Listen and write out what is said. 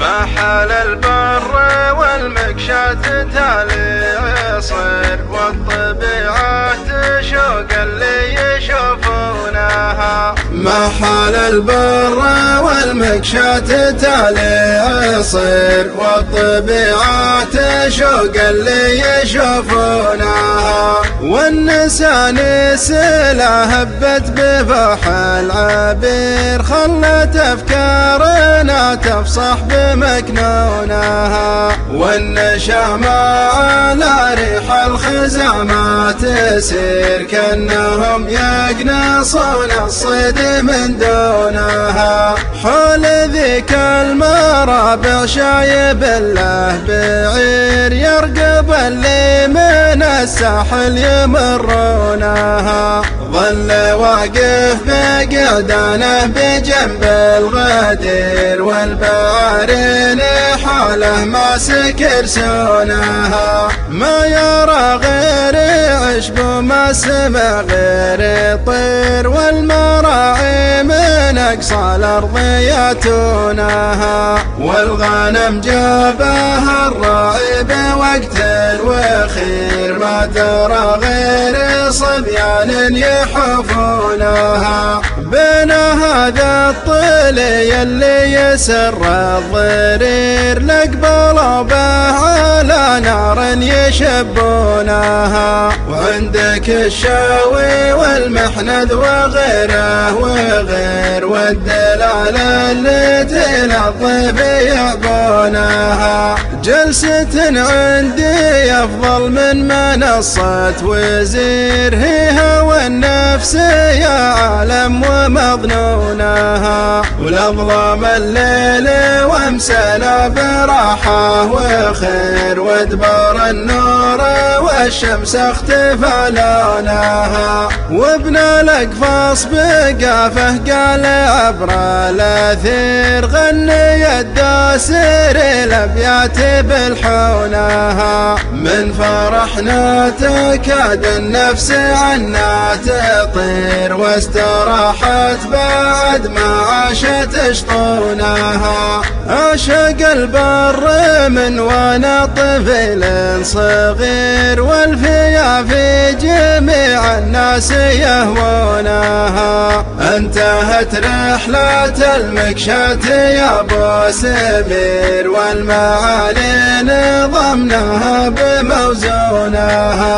محل البر والمكشاة تالي عصر، والطبيعة تشوق اللي يشوفونها. محل البر والمكشاة تالي عصر، والطبيعة تشوق اللي يشوفونها. والنسان سلا هبت بفوح العبير، خلت أفكارنا تفصح بمكنونها. والنشامة على ريح الخزامة تسير، كأنهم يقنصون الصيد من دونها. حول ذيك المرابع شايب له بعير، يرقب اللي من الساحل يمرونها. ظل واقف بقعدانه بجنب الغدير، والبعارين حوله ماسك رسونها. ما يرى غير عشب وما سمع غير طير، والمراعي من أقصى الأرض ياتونها. والغنم جابها الراعي بوقت وخير، ما ترى غير صبيان يحفونها. بين هذا الطلي اللي يسر الضرير، لقبلوا به على نار يشبونها. وعندك الشاوي والمحنذ وغيره وغير، والدلال اللي تلظى بيعبونها. جلسة عندي أفضل من منصة وزير، هي هوى النفس يا عالم ومظنونها. ولظلام الليل وامسنا براحة وخير، وادبار النور والشمس اختفى لونها. وابن الأقفاص بقافه قال عبر الأثير، غني الداسر الأبيات بالحونها. من فرحنا تكاد النفس عنا تطير، واستراحت بعد ما عاشت اشطونها. عشق البر من وانا طفل صغير، والفيا في جميع الناس يهوونها. انتهت رحلة المكشاة يا ابو سمير، والمعالي نظمناها بموزونها.